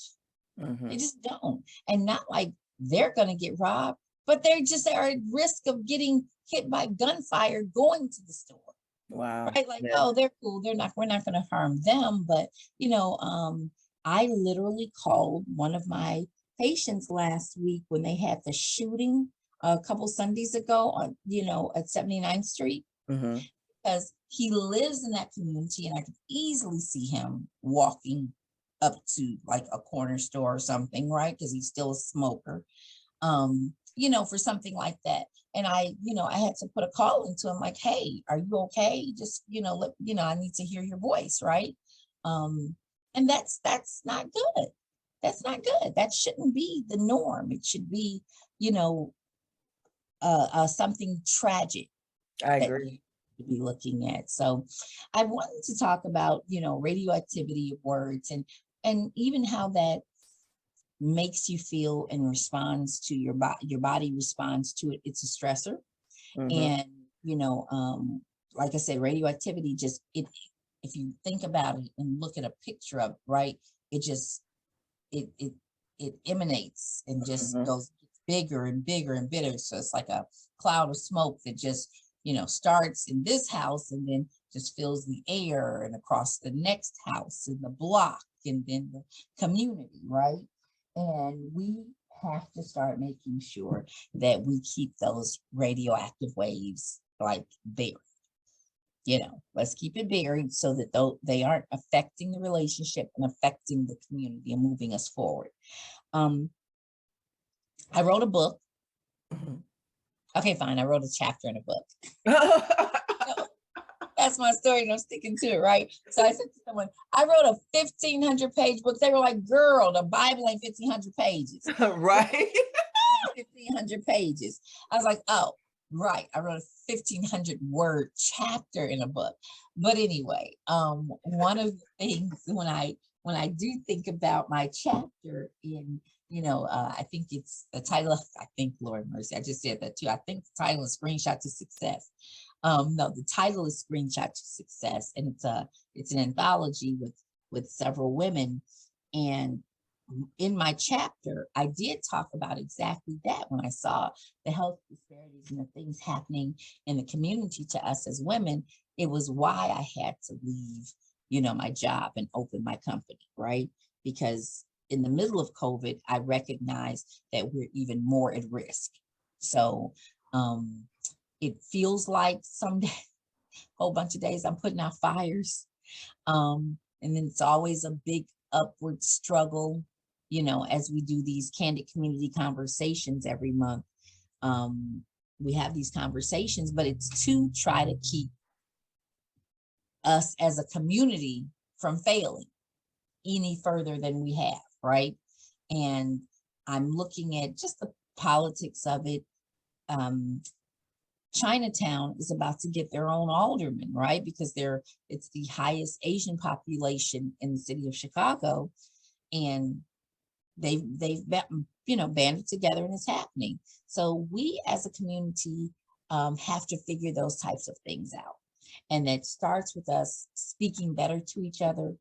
They Hmm. just don't. And not like they're going to get robbed, but they just are at risk of getting hit by gunfire going to the store, Wow. right? Like, Yes. oh, they're cool. We're not going to harm them. But, I literally called one of my patients last week when they had the shooting a couple Sundays ago on, at 79th Street, Mm-hmm. because he lives in that community and I could easily see him walking up to like a corner store or something, right? Because he's still a smoker, for something like that. And I had to put a call into him like, hey, are you okay? Just, I need to hear your voice, right? And that's not good. That's not good. That shouldn't be the norm. It should be, you know, something tragic I that agree. we should be looking at. So I wanted to talk about, radioactivity of words and even how that makes you feel and responds to your body responds to it. It's a stressor. Mm-hmm. And, like I said, radioactivity just if you think about it and look at a picture of it, right, it just it it it emanates and just Mm-hmm. goes bigger and bigger and bigger. So it's like a cloud of smoke that just, starts in this house and then just fills the air and across the next house and the block and then the community, right? And we have to start making sure that we keep those radioactive waves like buried. Let's keep it buried so that they aren't affecting the relationship and affecting the community and moving us forward. Um, I wrote a book. Mm-hmm. Okay, fine. I wrote a chapter in a book. Mm-hmm. So that's my story and I'm sticking to it, right? So I said to someone, I wrote a 1,500 page book. They were like, girl, the Bible ain't 1,500 pages. Right. 1,500 pages. I was like, oh, right. I wrote a 1,500 word chapter in a book. But anyway, one of the things when I do think about my chapter in, I think it's the title. I think, Lord mercy, I just said that too. I think the title is Screenshot to Success. No, the title is Screenshot to Success, and it's an anthology with several women. And in my chapter, I did talk about exactly that when I saw the health disparities and the things happening in the community to us as women. It was why I had to leave, my job and open my company, right? Because in the middle of COVID, I recognized that we're even more at risk. So it feels like some whole bunch of days I'm putting out fires. And then it's always a big upward struggle, as we do these candid community conversations every month. We have these conversations, but it's to try to keep us as a community from failing any further than we have, right? And I'm looking at just the politics of it. Chinatown is about to get their own alderman, right? Because it's the highest Asian population in the city of Chicago, and they've banded together and it's happening. So we as a community have to figure those types of things out, and that starts with us speaking better to each other,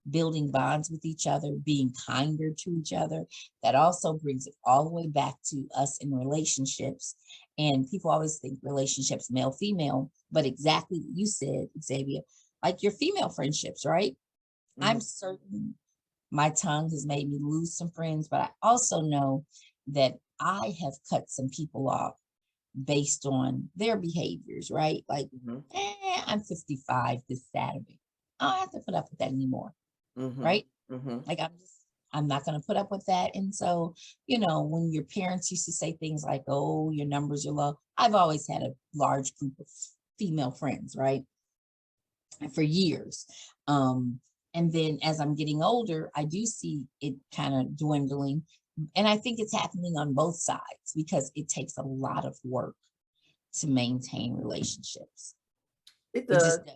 building bonds with each other, being kinder to each other. That also brings it all the way back to us in relationships. And people always think relationships, male, female, but exactly what you said, Xavier, like your female friendships, right? Mm-hmm. I'm certain my tongue has made me lose some friends, but I also know that I have cut some people off based on their behaviors, right? Like, I'm 55 this Saturday. I don't have to put up with that anymore, Mm-hmm. right? Mm-hmm. Like I'm not going to put up with that. And so, when your parents used to say things like, oh, your numbers are low, I've always had a large group of female friends, right? For years. And then as I'm getting older, I do see it kind of dwindling. And I think it's happening on both sides because it takes a lot of work to maintain relationships. It It does. just does.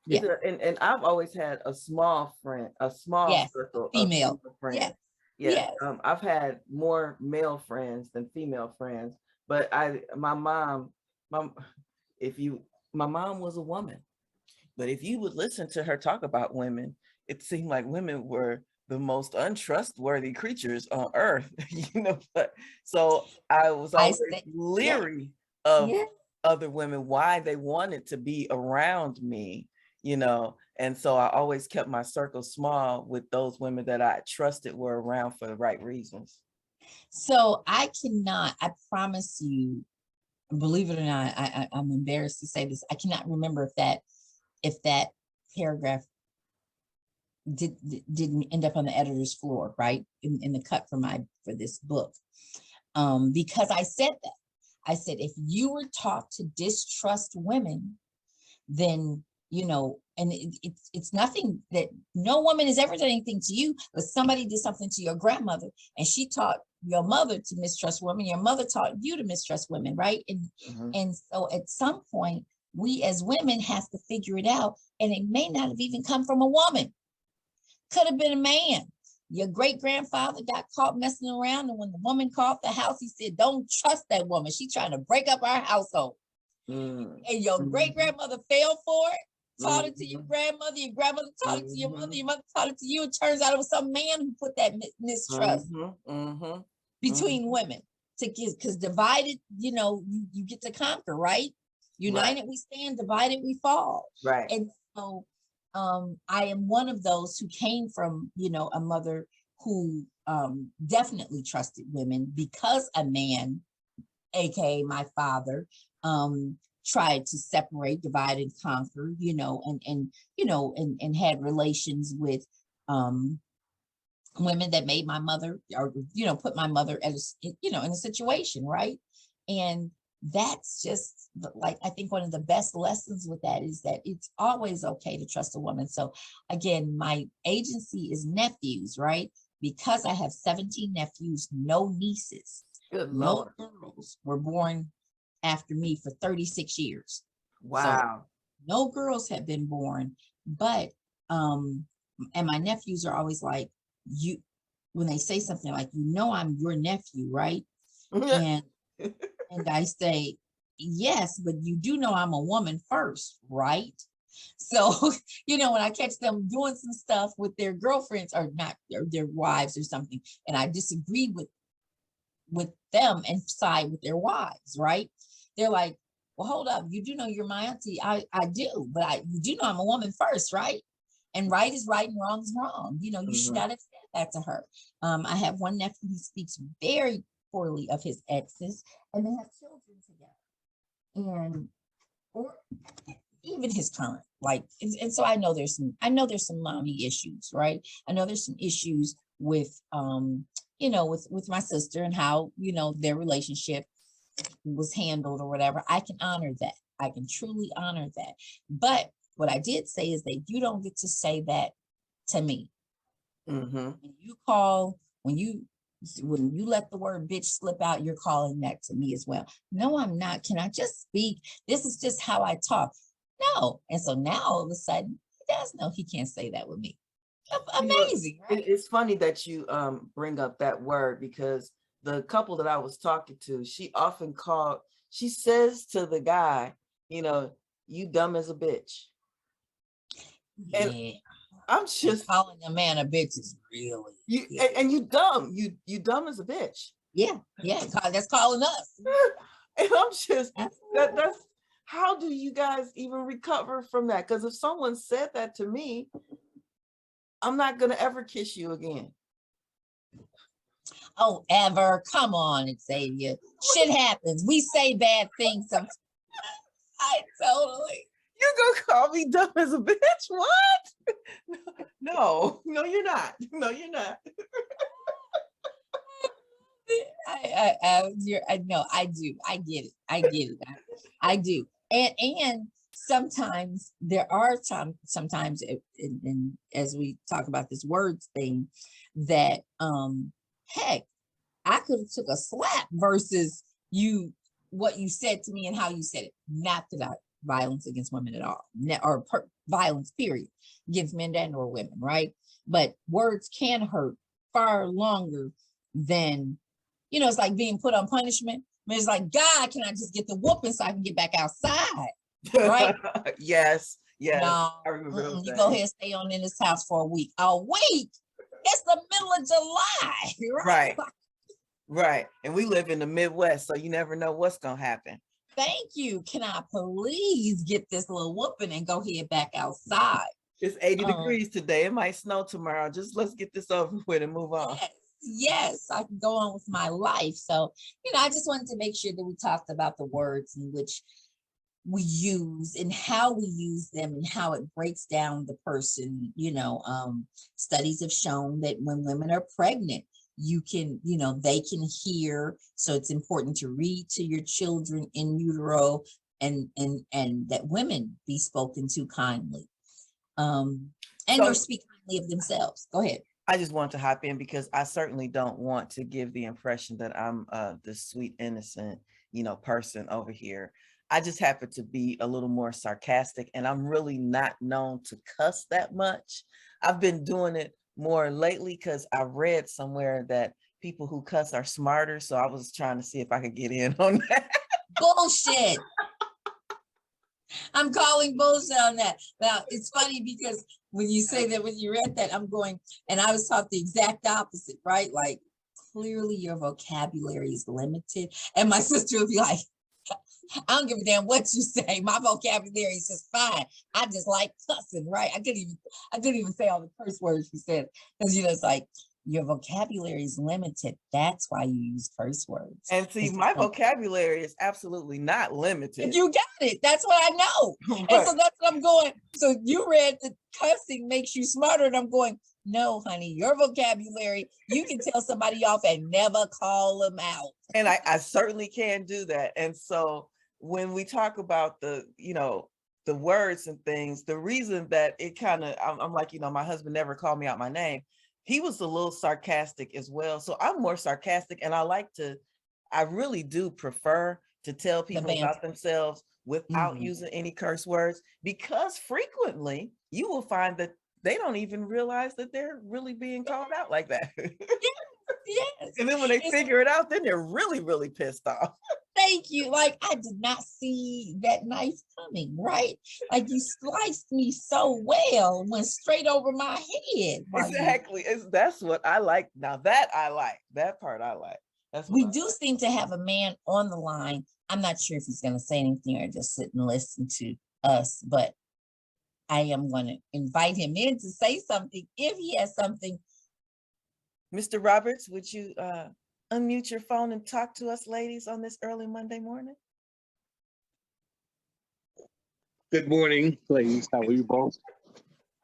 It Yeah. does. And I've always had a small Yes. circle of Female. female friends. Yes. Yes. Yes. I've had more male friends than female friends, but my mom, my, if you, my mom was a woman, but if you would listen to her talk about women, it seemed like women were the most untrustworthy creatures on earth, but so I was I always say, yeah. leery of Yeah. other women, why they wanted to be around me, and so I always kept my circle small with those women that I trusted were around for the right reasons. So I promise you, believe it or not, I'm embarrassed to say this. I cannot remember if that paragraph didn't end up on the editor's floor, right? In the cut for this book. Because I said that. I said, if you were taught to distrust women, then, and it's nothing that no woman has ever done anything to you, but somebody did something to your grandmother and she taught your mother to mistrust women. Your mother taught you to mistrust women, right? And so at some point, we as women have to figure it out. And it may not have even come from a woman. Could have been a man. Your great grandfather got caught messing around, and when the woman called the house, he said, "Don't trust that woman. She's trying to break up our household." And your great grandmother fell for it, taught it to your grandmother taught it to your mother taught it to you. It turns out it was some man who put that mistrust between women because divided, you get to conquer, right? United we stand, divided we fall. Right. And so I am one of those who came from, a mother who definitely trusted women because a man, aka my father, tried to separate, divide, and conquer, and had relations with women that made my mother, or put my mother at in a situation, right? And that's just like, I think one of the best lessons with that is that it's always okay to trust a woman. So again, my agency is nephews, right? Because I have 17 nephews, no nieces. Good no Lord. Girls were born after me for 36 years. Wow. So no girls have been born, but and my nephews are always like, you, when they say something like, I'm your nephew, right? And I say, yes, but you do know I'm a woman first, right? So, when I catch them doing some stuff with their girlfriends or not, or their wives or something, and I disagree with them and side with their wives, right? They're like, well, hold up, you do know you're my auntie. I do, but you do know I'm a woman first, right? And right is right and wrong is wrong. You should not have said that to her. I have one nephew who speaks very poorly of his exes, and they have children together, or even his current, and so I know there's some mommy issues, right? I know there's some issues with with my sister and how their relationship was handled or whatever. I can honor that. I can truly honor that. But what I did say is that you don't get to say that to me. When you let the word bitch slip out, you're calling that to me as well. No, I'm not. Can I just speak? This is just how I talk. No. And so now all of a sudden, he does know he can't say that with me. Amazing, right? It's funny that you bring up that word, because the couple that I was talking to, she says to the guy, you dumb as a bitch. Yeah. And I'm just calling a man a bitch is really and you dumb. You dumb as a bitch. Yeah. That's calling us. And I'm just that's how do you guys even recover from that? Because if someone said that to me, I'm not gonna ever kiss you again. Oh, ever. Come on, Xavier. Shit happens. We say bad things sometimes. I totally. You gonna call me dumb as a bitch? What? No, you're not. No, you're not. I do. I get it. I do. And sometimes there are sometimes and as we talk about this words thing, that heck, I could have took a slap versus what you said to me and how you said it. Not that violence against women at all, or violence period against men and or women, right? But words can hurt far longer than, it's like being put on punishment. I mean, it's like, God, can I just get the whooping so I can get back outside? Right? Yes. No, I remember those you days. go ahead and stay on in this house for a week. A week? It's the middle of July, Right. And we live in the Midwest, so you never know what's gonna happen. Thank you. Can I please get this little whooping and go head back outside? It's 80 degrees today. It might snow tomorrow. Just let's get this over with and move on. Yes. yes, I can go on with my life. So, I just wanted to make sure that we talked about the words in which we use and how we use them and how it breaks down the person. Studies have shown that when women are pregnant, you can, they can hear. So it's important to read to your children in utero, and that women be spoken to kindly, and or So speak kindly of themselves. Go ahead. I just want to hop in because I certainly don't want to give the impression that I'm the sweet, innocent, person over here. I just happen to be a little more sarcastic, and I'm really not known to cuss that much. I've been doing it more lately because I read somewhere that people who cuss are smarter. So I was trying to see if I could get in on that. Bullshit. I'm calling bullshit on that. Now, it's funny because when you say that, when you read that, I'm going, and I was taught the exact opposite, right? Like, clearly your vocabulary is limited. And my sister would be like, I don't give a damn what you say. My vocabulary is just fine. I just like cussing, right? I couldn't even say all the curse words she said. Because it's like, your vocabulary is limited. That's why you use curse words. And see, my vocabulary is absolutely not limited. You got it. That's what I know. Right. And so that's what I'm going. So you read that cussing makes you smarter. And I'm going, no, honey, your vocabulary, you can tell somebody off and never call them out. And I certainly can do that. And so when we talk about the words and things, the reason that it kind of, I'm like, my husband never called me out my name. He was a little sarcastic as well. So I'm more sarcastic, and I really do prefer to tell people about themselves without using any curse words, because frequently you will find that they don't even realize that they're really being called out like that. Yes. And then when they figure it out, then they're really, really pissed off. Thank you. Like, I did not see that knife coming, right? Like, you sliced me so well, went straight over my head. Exactly. That's what I like. Now that I like. That part I like. We do seem to have a man on the line. I'm not sure if he's going to say anything or just sit and listen to us, but I am going to invite him in to say something if he has something. Mr. Roberts, would you unmute your phone and talk to us ladies on this early Monday morning? Good morning, ladies. How are you both?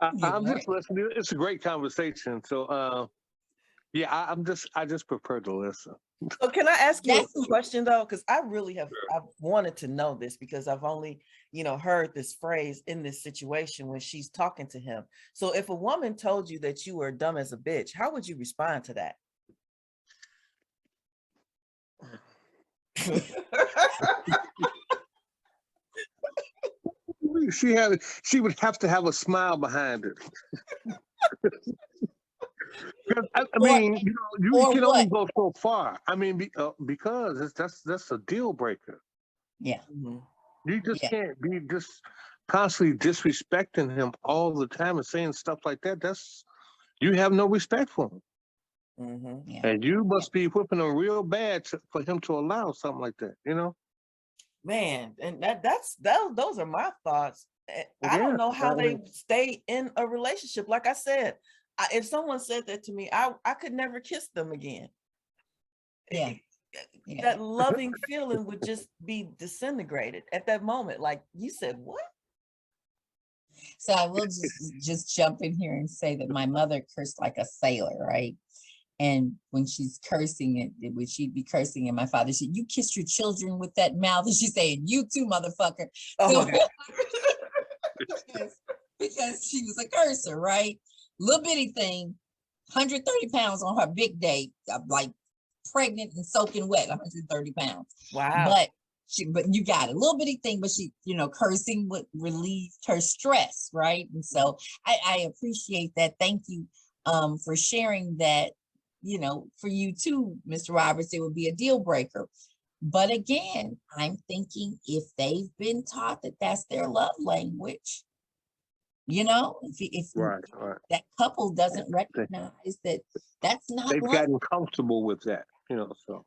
I'm just listening. It's a great conversation. So, yeah, I just prefer to listen. So can I ask you a question though? Because I've wanted to know this, because I've only, heard this phrase in this situation when she's talking to him. So if a woman told you that you were dumb as a bitch, how would you respond to that? She would have to have a smile behind it. I mean, you can only go so far. I mean, because that's a deal breaker. Yeah. Mm-hmm. You just can't be just constantly disrespecting him all the time and saying stuff like that. You have no respect for him. Mm-hmm. Yeah. And you must be whipping him real bad for him to allow something like that, Man, and those are my thoughts. I don't know how they stay in a relationship. Like I said, if someone said that to me, I could never kiss them again. Yeah. That loving feeling would just be disintegrated at that moment. Like you said, what? So I will just jump in here and say that my mother cursed like a sailor, right? And when she's cursing when she'd be cursing, and my father said, "You kissed your children with that mouth," and she's saying, "You too, motherfucker." Oh, so, because she was a cursor, right? Little bitty thing, 130 pounds on her big day, like pregnant and soaking wet, 130 pounds. Wow. But you got it, a little bitty thing, but she, cursing would relieve her stress, right? And so I appreciate that. Thank you for sharing that. For you too, Mr. Roberts, it would be a deal breaker. But again, I'm thinking if they've been taught that that's their love language, if right. that couple doesn't recognize that that's not, they've gotten comfortable with that, so.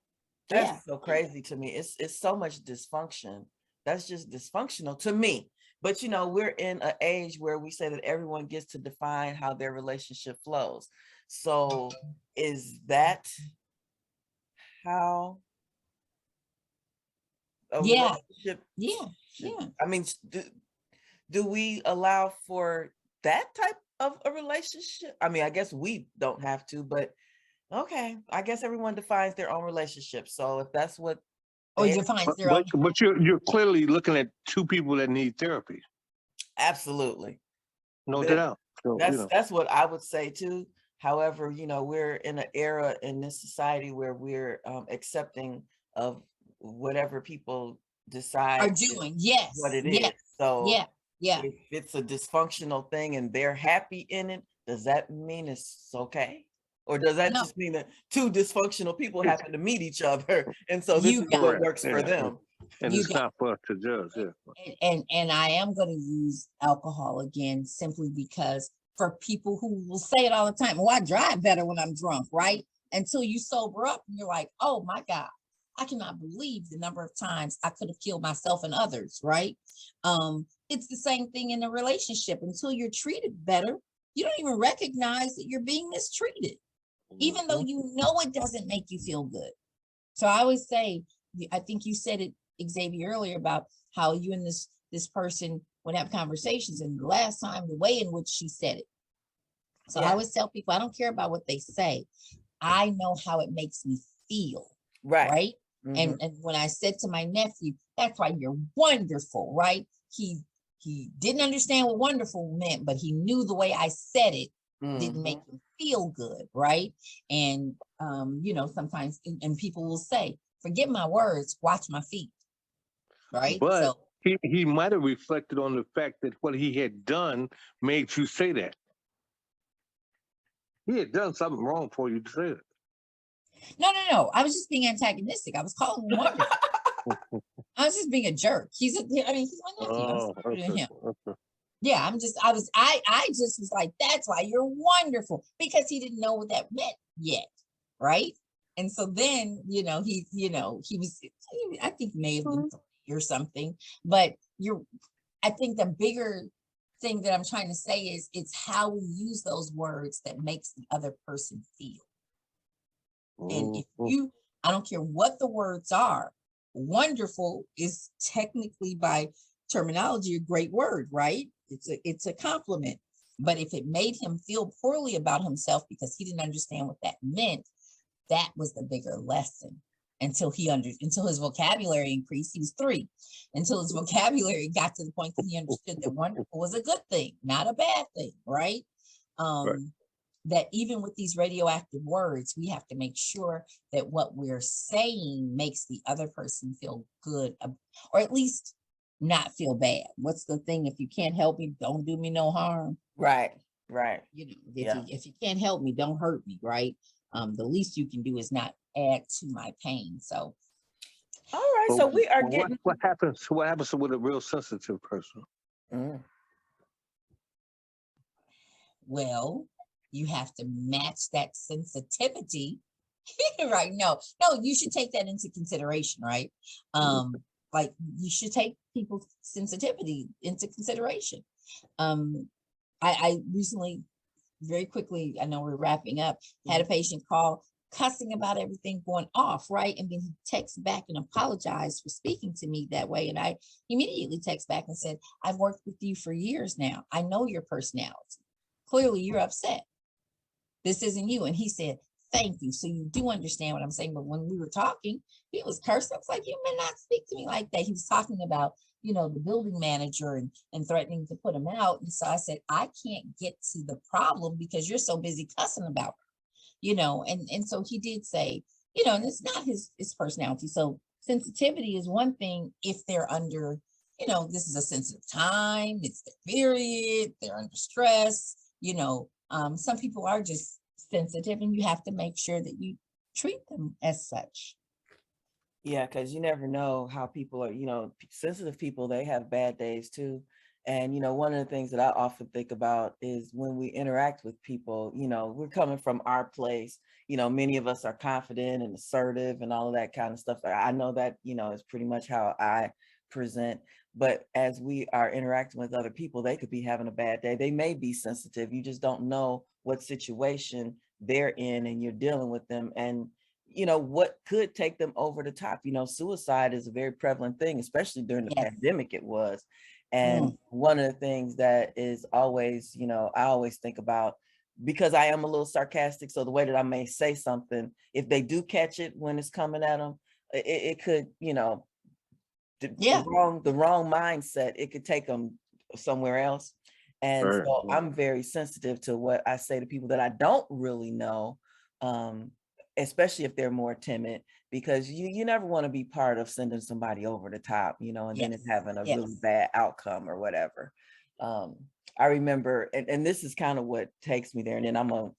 That's so crazy to me. It's so much dysfunction. That's just dysfunctional to me. But we're in an age where we say that everyone gets to define how their relationship flows. So is that how a Yeah, relationship yeah, should, yeah. I mean, do we allow for that type of a relationship? I mean, I guess we don't have to, but okay, I guess everyone defines their own relationship. So if that's what Or they defines But their own. you're clearly looking at two people that need therapy, absolutely. no That, doubt. So that's what I would say too. However, we're in an era in this society where we're accepting of whatever people Are decide is doing. what Yes, it yes, is. So yeah, yeah. if it's a dysfunctional thing and they're happy in it, does that mean it's okay? Or does that No, just mean that two dysfunctional people happen to meet each other and so this you is got what correct. works for Yeah, them? and you it's got not for us to judge. Yeah. and I am going to use alcohol again simply because for people who will say it all the time, well, I drive better when I'm drunk, right? Until you sober up and you're like, oh my God, I cannot believe the number of times I could have killed myself and others, right? It's the same thing in a relationship. Until you're treated better, you don't even recognize that you're being mistreated, even though Mhm. you know it doesn't make you feel good. So I always say, I think you said it, Xavier, earlier about how you and this person would have conversations, and the last time, the way in which she said it. So I Yeah, always tell people, I don't care about what they say. I know how it makes me feel, right. right? Hmm. And when I said to my nephew, that's why you're wonderful, right? He didn't understand what wonderful meant, but he knew the way I said it didn't Hmm. make him feel good, right? And sometimes and people will say, forget my words, watch my feet, right? But So he might have reflected on the fact that what he had done made you say that. He had done something wrong for you to say it. no. I was just being antagonistic. I was calling him wonderful. I was just being a jerk. He's my nephew. I'm Oh, supportive of okay. him. Okay. Yeah, I just was like, that's why you're wonderful, because he didn't know what that meant yet, right? And so then, he was, I think may have been 30 or something, but I think the bigger thing that I'm trying to say is it's how we use those words that makes the other person feel. And if Mhm. I don't care what the words are, wonderful is technically by terminology a great word, right? It's a compliment. But if it made him feel poorly about himself because he didn't understand what that meant, that was the bigger lesson. Until his vocabulary increased. He was 3. Until his vocabulary got to the point that he understood that wonderful was a good thing, not a bad thing, right? Right. Um, that even with these radioactive words, we have to make sure that what we're saying makes the other person feel good, or at least not feel bad. What's the thing? If you can't help me, don't do me no harm. Right, right. Yeah. If you can't help me, don't hurt me, right? The least you can do is not add to my pain. So All right. But So we are what getting. what happens? What happens with a real sensitive person? Mm, well, you have to match that sensitivity. Right. No, you should take that into consideration, right? Like you should take people's sensitivity into consideration. Um, I recently, very quickly, I know we're wrapping up, had a patient call cussing about everything going off, right? And then he texts back and apologized for speaking to me that way. And I immediately text back and said, I've worked with you for years now. I know your personality. Clearly you're upset. This isn't you. And he said, thank you. So you do understand what I'm saying. But when we were talking, he was cursing. I was like, you may not speak to me like that. He was talking about, the building manager and threatening to put him out. And so I said, I can't get to the problem because you're so busy cussing about her, and so he did say, and it's not his personality. So sensitivity is one thing if they're under, this is a sensitive time, it's their period, they're under stress, some people are just sensitive, and you have to make sure that you treat them as such. yeah, because you never know how people are, sensitive people, they have bad days too. And, one of the things that I often think about is when we interact with people, we're coming from our place, many of us are confident and assertive and all of that kind of stuff. I know that, is pretty much how I present. But as we are interacting with other people, they could be having a bad day. They may be sensitive. You just don't know what situation they're in and you're dealing with them. And what could take them over the top. Suicide is a very prevalent thing, especially during the Yes. pandemic it was. And one of the things that is always, I always think about, because I am a little sarcastic, so the way that I may say something, if they do catch it when it's coming at them, it could, the wrong mindset, it could take them somewhere else. And Sure. so I'm very sensitive to what I say to people that I don't really know, especially if they're more timid, because you never want to be part of sending somebody over the top, and then it having a really bad outcome or whatever. I remember, and this is kind of what takes me there, and then I'm gonna,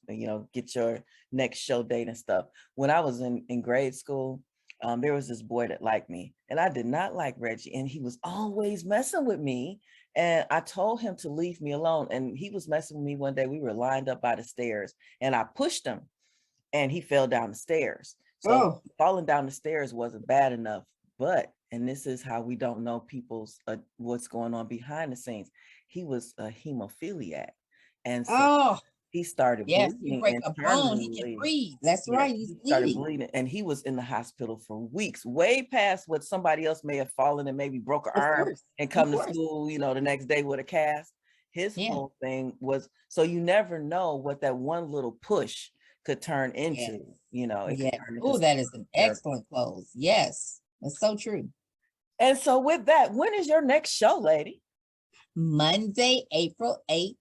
get your next show date and stuff. When I was in grade school, there was this boy that liked me, and I did not like Reggie, and he was always messing with me. And I told him to leave me alone. And he was messing with me one day. We were lined up by the stairs, and I pushed him, and he fell down the stairs. So falling down the stairs wasn't bad enough. But, and this is how we don't know people's what's going on behind the scenes. He was a hemophiliac, and so he started bleeding. You break a bone, he can breathe. That's right. He's started bleeding, and he was in the hospital for weeks, way past what somebody else may have fallen and maybe broke an arm and come to school, the next day with a cast. His whole thing was, so you never know what that one little push could turn into. That is an excellent close. Yes, that's so true. And so with that, when is your next show, lady? Monday, April 18th.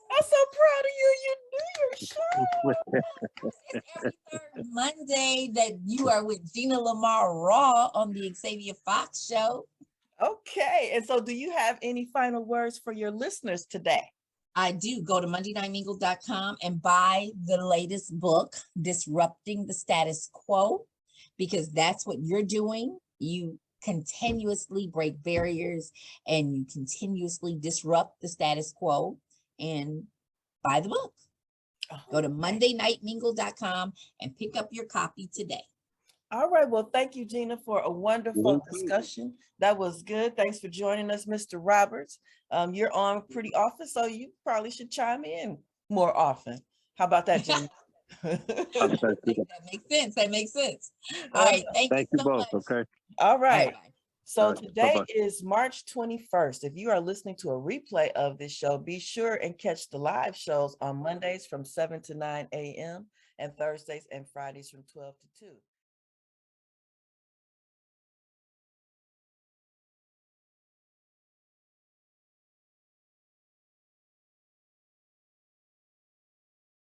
I'm so proud of you. You do your show. It's every third Monday that you are with Gina Lamar Raw on the Xavier Fox Show. Okay. And so do you have any final words for your listeners today? I do. Go to mondaynightmingle.com and buy the latest book, Disrupting the Status Quo, because that's what you're doing. You continuously break barriers and you continuously disrupt the status quo, and buy the book. Go to mondaynightmingle.com and pick up your copy today. All right. Well, thank you, Gina, for a wonderful discussion. That was good. Thanks for joining us, Mr. Roberts. You're on pretty often, so you probably should chime in more often. How about that, Gina? That makes sense. All right. Thank you so both. much. Okay. All right. So today is March 21st. If you are listening to a replay of this show, be sure and catch the live shows on Mondays from 7 to 9 a.m. and Thursdays and Fridays from 12 to 2.